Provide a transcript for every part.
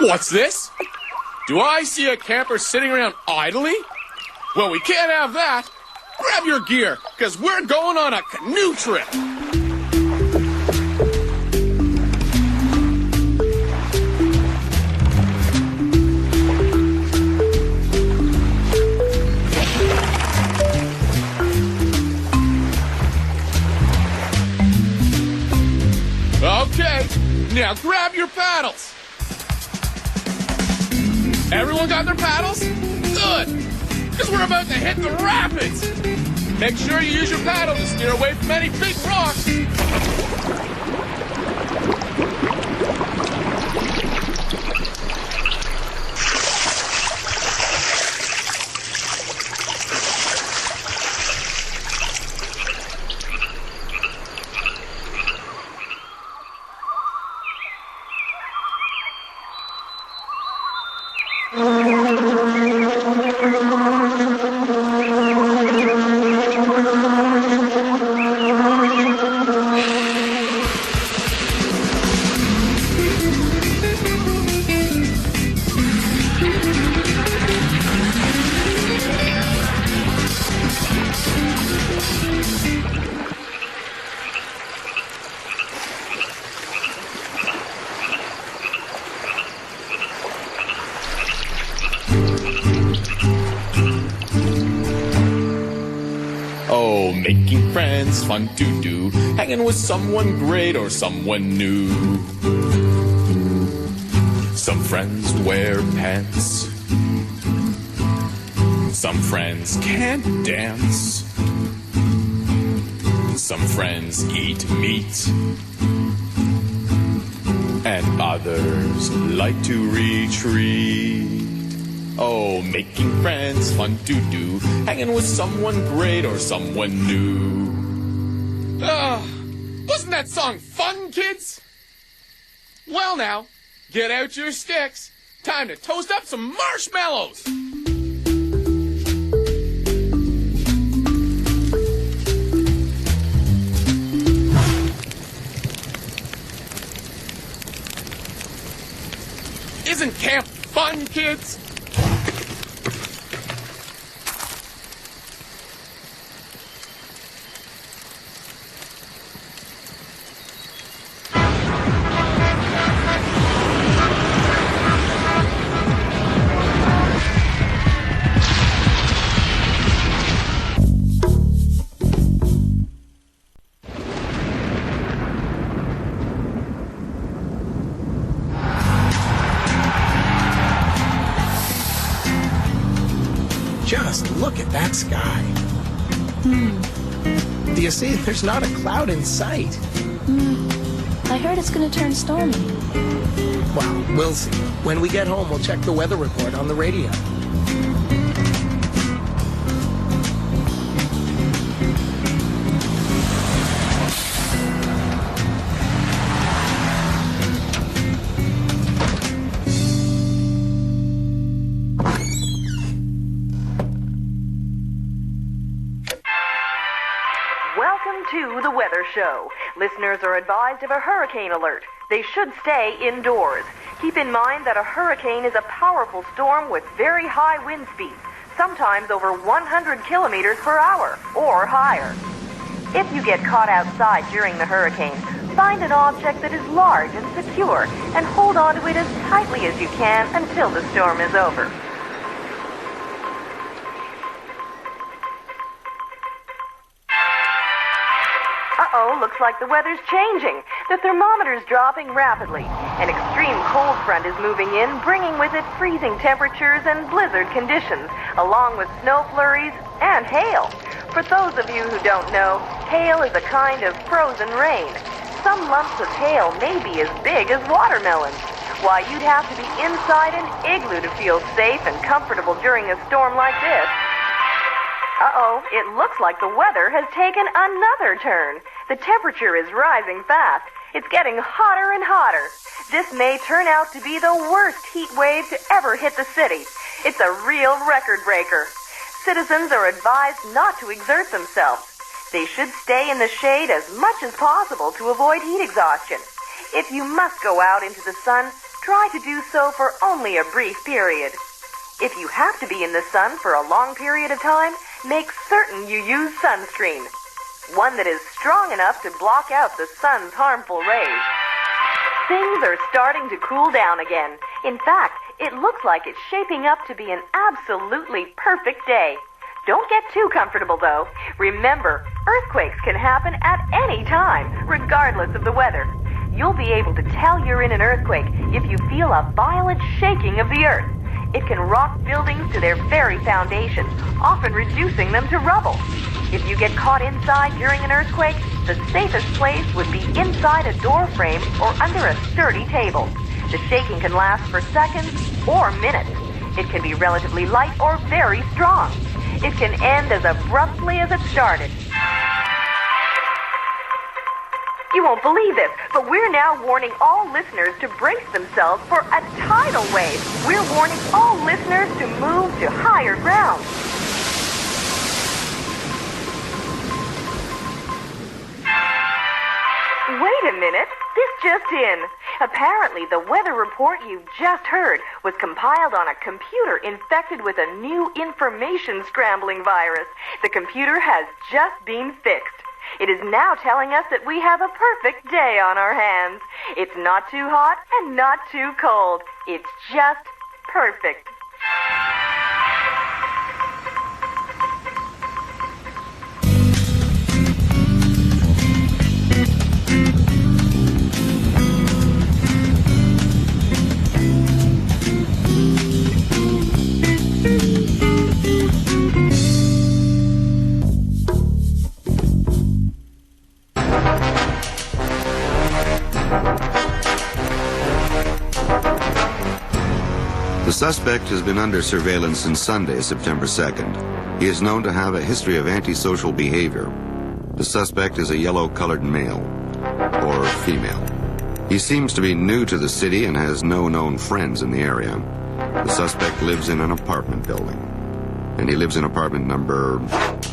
What's this? Do I see a camper sitting around idly? Well, we can't have that. Grab your gear, because we're going on a canoe trip. Okay, now grab your paddles. Everyone got their paddles? Good, because we're about to hit the rapids. Make sure you use your paddle to steer away from any big rocks. Oh, making friends, fun to do. Hanging with someone great or someone new. Some friends wear pants. Some friends can't dance. Some friends eat meat. And others like to retreat. Oh, making friends, fun to do. Hanging with someone great or someone new. Wasn't that song fun, kids? Well now, get out your sticks. Time to toast up some marshmallows. Isn't camp fun, kids? Just look at that sky. Do you see? There's not a cloud in sight. I heard it's going to turn stormy. Well, we'll see. When we get home, we'll check the weather report on the radio. Welcome to the weather show. Listeners are advised of a hurricane alert. They should stay indoors. Keep in mind that a hurricane is a powerful storm with very high wind speeds, sometimes over 100 kilometers per hour or higher. If you get caught outside during the hurricane, find an object that is large and secure and hold on to it as tightly as you can until the storm is over. Uh-oh, looks like the weather's changing. The thermometer's dropping rapidly. An extreme cold front is moving in, bringing with it freezing temperatures and blizzard conditions, along with snow flurries and hail. For those of you who don't know, hail is a kind of frozen rain. Some lumps of hail may be as big as watermelons. Why, you'd have to be inside an igloo to feel safe and comfortable during a storm like this. Uh-oh, it looks like the weather has taken another turn. The temperature is rising fast. It's getting hotter and hotter. This may turn out to be the worst heat wave to ever hit the city. It's a real record breaker. Citizens are advised not to exert themselves. They should stay in the shade as much as possible to avoid heat exhaustion. If you must go out into the sun, try to do so for only a brief period. If you have to be in the sun for a long period of time, make certain you use sunscreen. One that is strong enough to block out the sun's harmful rays. Things are starting to cool down again. In fact, it looks like it's shaping up to be an absolutely perfect day. Don't get too comfortable, though. Remember, earthquakes can happen at any time, regardless of the weather. You'll be able to tell you're in an earthquake if you feel a violent shaking of the earth. It can rock buildings to their very foundations, often reducing them to rubble. If you get caught inside during an earthquake, the safest place would be inside a door frame or under a sturdy table. The shaking can last for seconds or minutes. It can be relatively light or very strong. It can end as abruptly as it started. You won't believe this, but we're now warning all listeners to brace themselves for a tidal wave. We're warning all listeners to move to higher ground. Wait a minute. This just in. Apparently, the weather report you just heard was compiled on a computer infected with a new information scrambling virus. The computer has just been fixed. It is now telling us that we have a perfect day on our hands. It's not too hot and not too cold. It's just perfect. The suspect has been under surveillance since Sunday, September 2nd. He is known to have a history of antisocial behavior. The suspect is a yellow-colored male, or female. He seems to be new to the city and has no known friends in the area. The suspect lives in an apartment building, and he lives in apartment number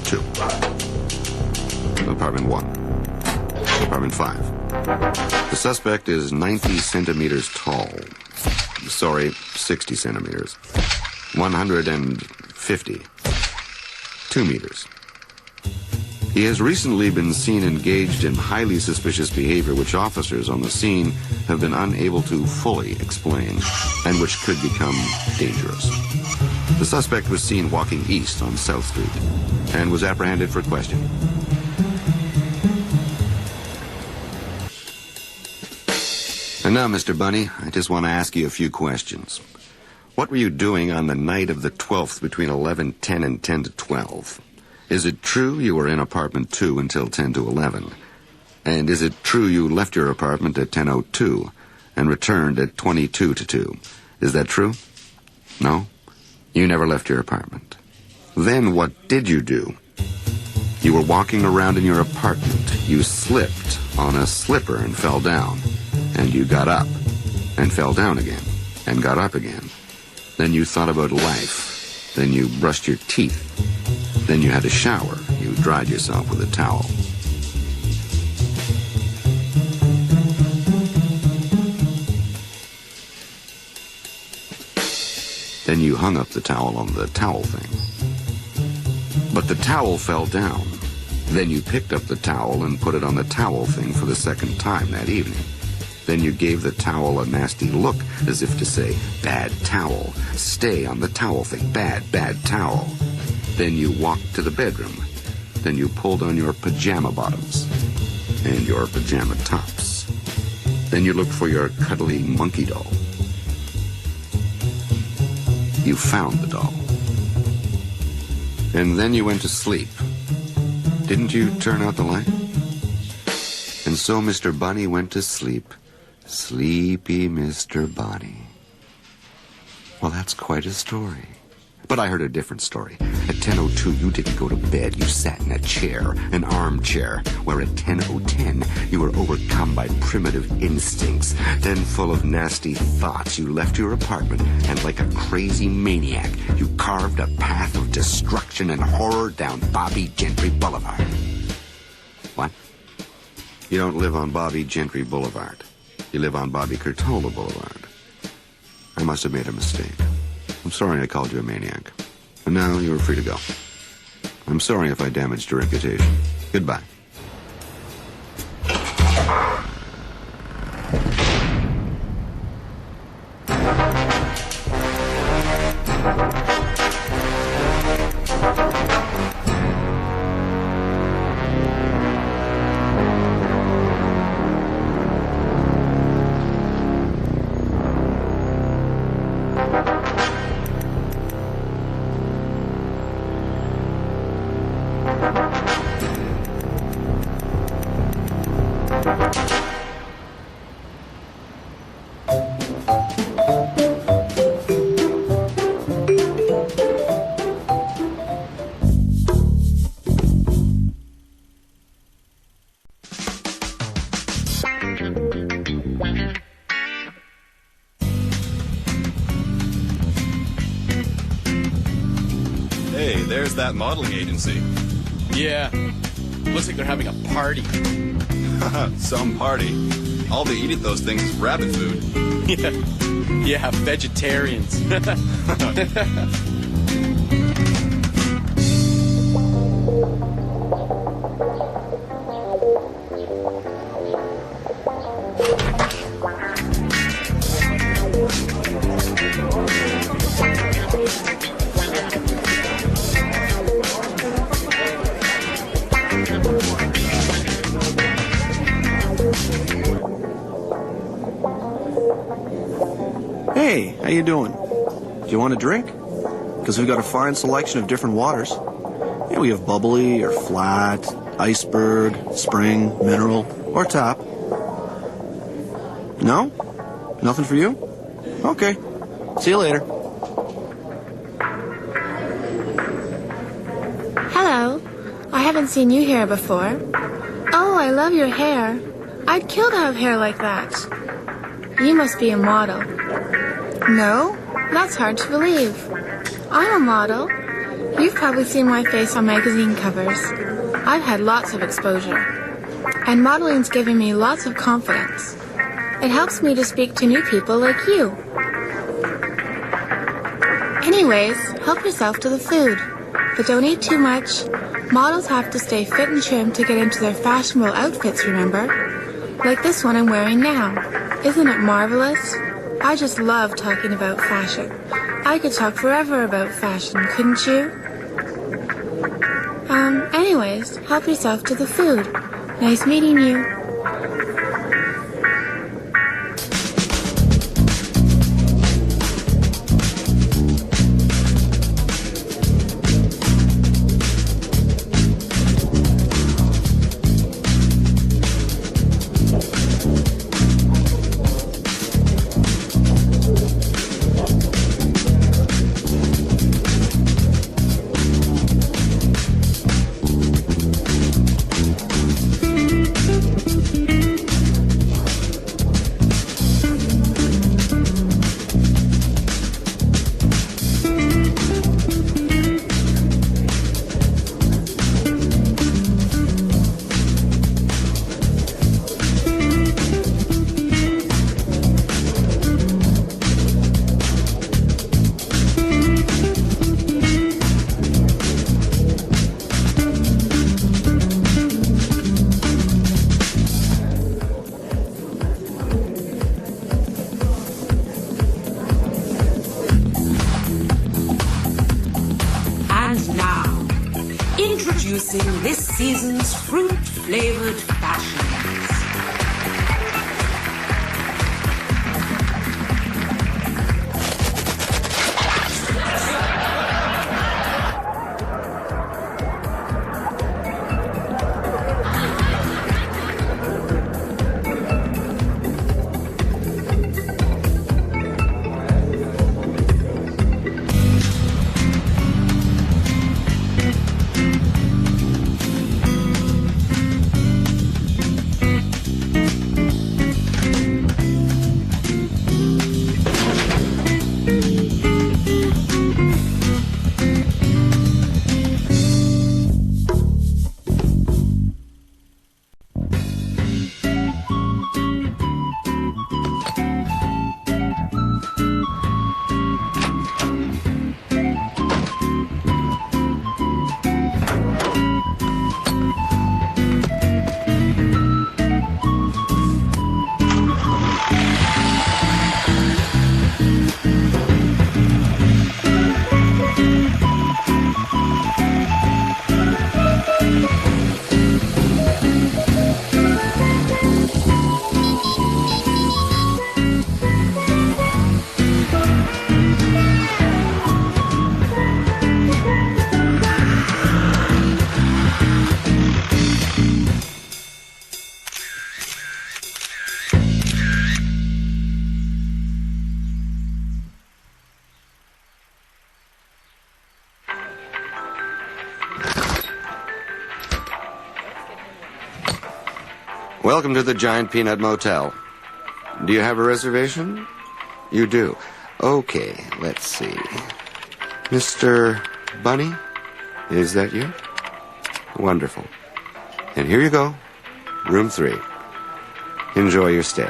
2, apartment 1, apartment 5. The suspect is 90 centimeters tall. 60 centimeters. 150. 2 meters. He has recently been seen engaged in highly suspicious behavior which officers on the scene have been unable to fully explain and which could become dangerous. The suspect was seen walking east on South Street and was apprehended for questioning. And now, Mr. Bunny, I just want to ask you a few questions. What were you doing on the night of the 12th between 11:10 and 10 to 12? Is it true you were in apartment 2 until 10 to 11? And is it true you left your apartment at 10:02 and returned at 22 to 2? Is that true? No? You never left your apartment. Then what did you do? You were walking around in your apartment. You slipped on a slipper and fell down. And you got up, and fell down again, and got up again. Then you thought about life. Then you brushed your teeth. Then you had a shower. You dried yourself with a towel. Then you hung up the towel on the towel thing. But the towel fell down. Then you picked up the towel and put it on the towel thing for the second time that evening. Then you gave the towel a nasty look, as if to say, bad towel, stay on the towel thing, bad towel. Then you walked to the bedroom. Then you pulled on your pajama bottoms and your pajama tops. Then you looked for your cuddly monkey doll. You found the doll. And then you went to sleep. Didn't you turn out the light? And so Mr. Bunny went to sleep. Sleepy Mr. Bunny. Well, that's quite a story. But I heard a different story. At 10:02, you didn't go to bed. You sat in a chair, an armchair, where at 10:10, you were overcome by primitive instincts. Then, full of nasty thoughts, you left your apartment, and like a crazy maniac, you carved a path of destruction and horror down Bobby Gentry Boulevard. What? You don't live on Bobby Gentry Boulevard. You live on Bobby Curtola Boulevard. I must have made a mistake. I'm sorry I called you a maniac. And now you are free to go. I'm sorry if I damaged your reputation. Goodbye. Hey, there's that modeling agency. Yeah. Looks like they're having a party. Some party. All they eat at those things is rabbit food. Yeah, vegetarians. Hey, how you doing? Do you want a drink? Because we've got a fine selection of different waters. You know, we have bubbly or flat, iceberg, spring, mineral, or tap. No? Nothing for you? Okay. See you later. Hello. I haven't seen you here before. Oh, I love your hair. I'd kill to have hair like that. You must be a model. No? That's hard to believe. I'm a model. You've probably seen my face on magazine covers. I've had lots of exposure. And modeling's given me lots of confidence. It helps me to speak to new people like you. Anyways, help yourself to the food. But don't eat too much. Models have to stay fit and trim to get into their fashionable outfits, remember? Like this one I'm wearing now. Isn't it marvelous? I just love talking about fashion. I could talk forever about fashion, couldn't you? Anyways, help yourself to the food. Nice meeting you. Introducing this season's fruit-flavored fashions. Welcome to the Giant Peanut Motel. Do you have a reservation? You do. Okay, let's see. Mr. Bunny? Is that you? Wonderful. And here you go. Room 3. Enjoy your stay.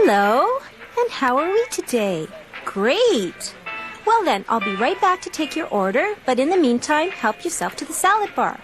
Hello, and how are we today? Great! Well then, I'll be right back to take your order, but in the meantime, help yourself to the salad bar.